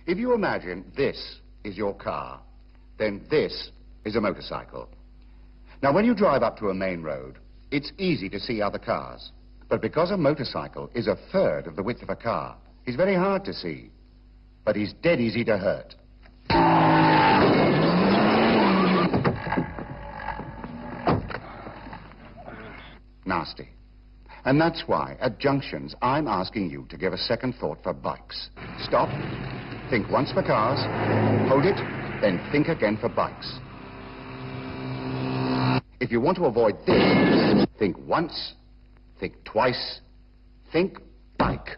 If you imagine this is your car, then this is a motorcycle. Now, when you drive up to a main road, it's easy to see other cars. But because a motorcycle is a third of the width of a car, he's very hard to see. But he's dead easy to hurt. Nasty. And that's why, at junctions, I'm asking you to give a second thought for bikes. Stop, think once for cars, hold it, then think again for bikes. If you want to avoid this, think once, think twice, think bike.